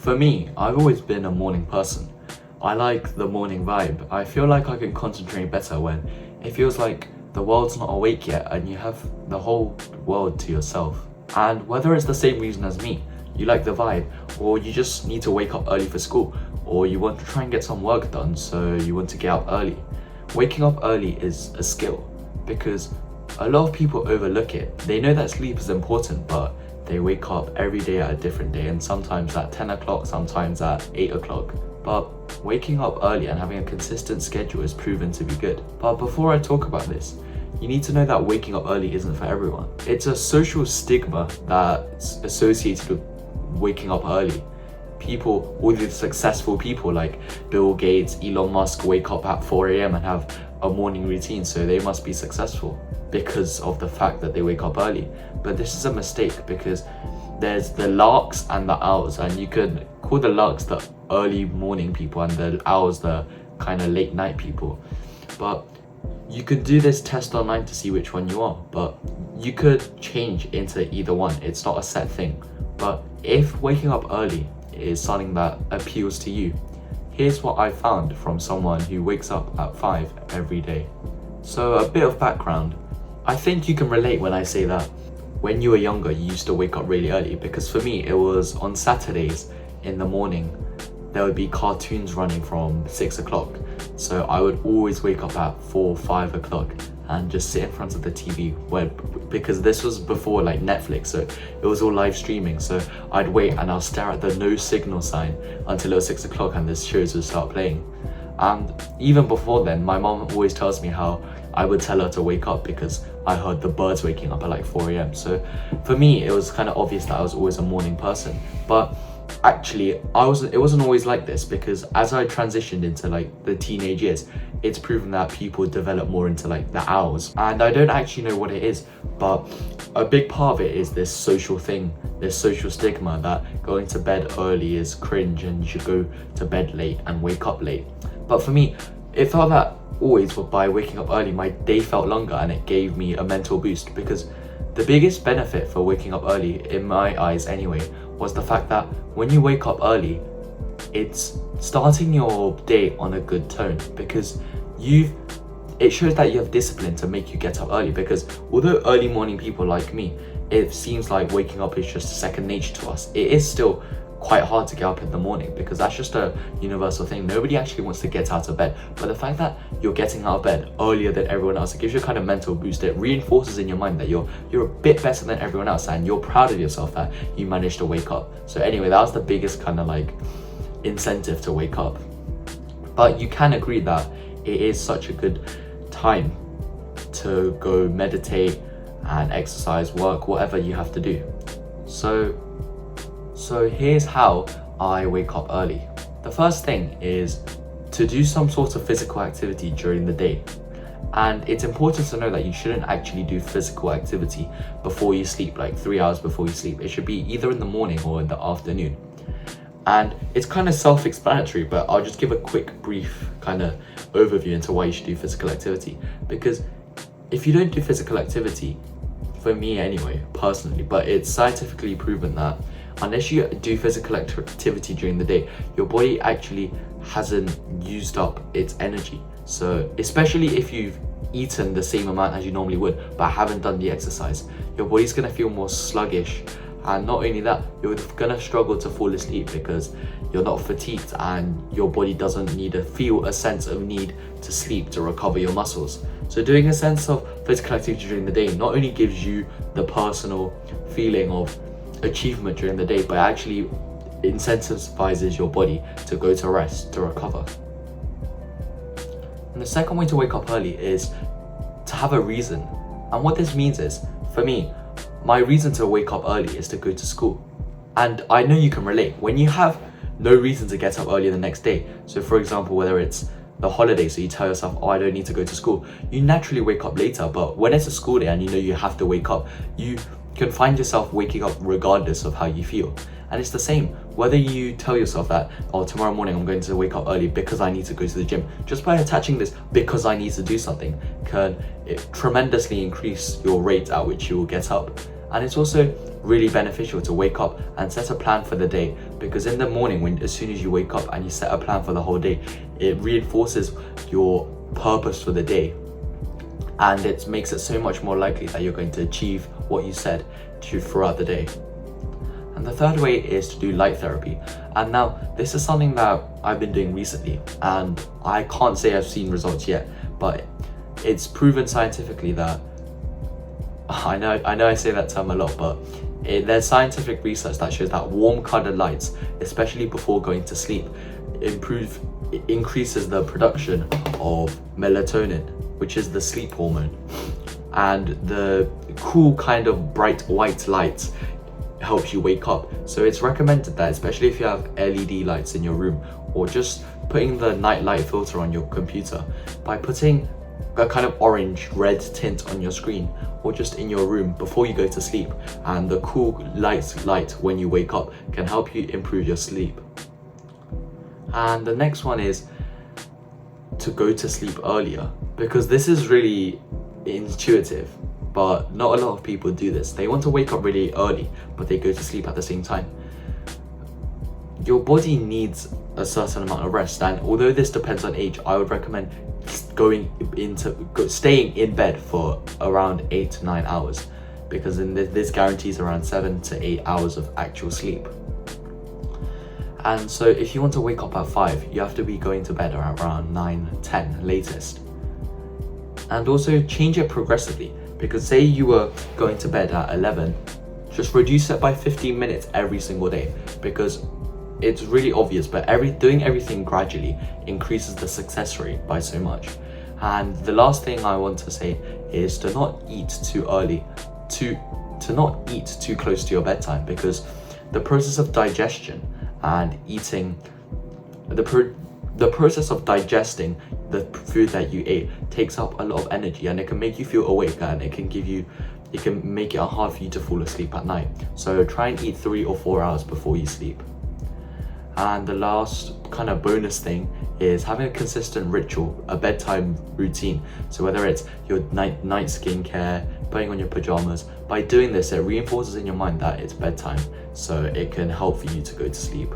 For me, I've always been a morning person. I like the morning vibe. I feel like I can concentrate better when it feels like the world's not awake yet and you have the whole world to yourself. And whether it's the same reason as me, you like the vibe, or you just need to wake up early for school, or you want to try and get some work done so you want to get up early. Waking up early is a skill because a lot of people overlook it. They know that sleep is important, but they wake up every day at a different day, and sometimes at 10 o'clock, sometimes at 8 o'clock. But waking up early and having a consistent schedule is proven to be good. But before I talk about this, you need to know that waking up early isn't for everyone. It's a social stigma that's associated with waking up early. People, all these successful people like Bill Gates, Elon Musk, wake up at 4 a.m. and have a morning routine, so they must be successful because of the fact that they wake up early. But this is a mistake because there's the larks and the owls, and you could call the larks the early morning people and the owls the kind of late night people. But you could do this test online to see which one you are, but you could change into either one. It's not a set thing. But if waking up early is something that appeals to you, here's what I found from someone who wakes up at 5 every day. So a bit of background. I think you can relate when I say that when you were younger you used to wake up really early, because for me it was on Saturdays in the morning there would be cartoons running from 6 o'clock. So I would always wake up at 4, 5 o'clock and just sit in front of the TV because this was before like Netflix, so it was all live streaming. So I'd wait and I'll stare at the no signal sign until it was 6 o'clock and the shows would start playing. And even before then, my mom always tells me how I would tell her to wake up because I heard the birds waking up at like 4 a.m. So for me, it was kind of obvious that I was always a morning person. But actually, it wasn't always like this, because as I transitioned into like the teenage years, it's proven that people develop more into like the owls. And I don't actually know what it is, but a big part of it is this social thing, this social stigma that going to bed early is cringe and you should go to bed late and wake up late. But for me, it felt that always by waking up early, my day felt longer and it gave me a mental boost, because the biggest benefit for waking up early, in my eyes anyway, was the fact that when you wake up early, it's starting your day on a good tone, because it shows that you have discipline to make you get up early. Because although early morning people like me, it seems like waking up is just second nature to us, it is still quite hard to get up in the morning because that's just a universal thing. Nobody actually wants to get out of bed, but the fact that you're getting out of bed earlier than everyone else, it gives you a kind of mental boost. It reinforces in your mind that you're a bit better than everyone else and you're proud of yourself that you managed to wake up. So anyway, that was the biggest kind of like incentive to wake up. But you can agree that it is such a good time to go meditate and exercise, work, whatever you have to do. So here's how I wake up early. The first thing is to do some sort of physical activity during the day. And it's important to know that you shouldn't actually do physical activity before you sleep, like 3 hours before you sleep. It should be either in the morning or in the afternoon. And it's kind of self-explanatory, but I'll just give a quick, brief kind of overview into why you should do physical activity. Because if you don't do physical activity, for me anyway, personally, but it's scientifically proven that unless you do physical activity during the day, your body actually hasn't used up its energy. So especially if you've eaten the same amount as you normally would but haven't done the exercise, your body's going to feel more sluggish. And not only that, you're going to struggle to fall asleep because you're not fatigued and your body doesn't feel a sense of need to sleep to recover your muscles. So doing a sense of physical activity during the day not only gives you the personal feeling of achievement during the day, but actually incentivizes your body to go to rest, to recover. And the second way to wake up early is to have a reason. And what this means is, for me, my reason to wake up early is to go to school. And I know you can relate. When you have no reason to get up early the next day, so for example, whether it's the holiday, so you tell yourself, oh, I don't need to go to school, you naturally wake up later. But when it's a school day and you know you have to wake up, you can find yourself waking up regardless of how you feel. And it's the same whether you tell yourself that, oh, tomorrow morning I'm going to wake up early because I need to go to the gym. Just by attaching this because I need to do something can tremendously increase your rate at which you will get up. And it's also really beneficial to wake up and set a plan for the day, because in the morning, as soon as you wake up and you set a plan for the whole day, it reinforces your purpose for the day, and it makes it so much more likely that you're going to achieve what you said to throughout the day. And the third way is to do light therapy. And now this is something that I've been doing recently, and I can't say I've seen results yet, but it's proven scientifically that, I know I say that term a lot, but there's scientific research that shows that warm colored lights, especially before going to sleep, increases the production of melatonin, which is the sleep hormone. And the cool kind of bright white light helps you wake up. So it's recommended that, especially if you have LED lights in your room, or just putting the night light filter on your computer, by putting a kind of orange red tint on your screen or just in your room before you go to sleep, and the cool light when you wake up can help you improve your sleep. And the next one is to go to sleep earlier, because this is really intuitive, but not a lot of people do this. They want to wake up really early, but they go to sleep at the same time. Your body needs a certain amount of rest, and although this depends on age, I would recommend staying in bed for around 8 to 9 hours, because this guarantees around 7 to 8 hours of actual sleep. And so if you want to wake up at 5, you have to be going to bed around 9, 10 latest. And also change it progressively, because say you were going to bed at 11, just reduce it by 15 minutes every single day, because it's really obvious, but doing everything gradually increases the success rate by so much. And the last thing I want to say is to not eat too early, to not eat too close to your bedtime, because the process of digestion and eating, the process of digesting the food that you ate takes up a lot of energy, and it can make you feel awake, and it can make it hard for you to fall asleep at night. So try and eat 3 or 4 hours before you sleep. And the last kind of bonus thing is having a consistent ritual, a bedtime routine. So whether it's your night skincare, putting on your pajamas, by doing this, it reinforces in your mind that it's bedtime, so it can help for you to go to sleep.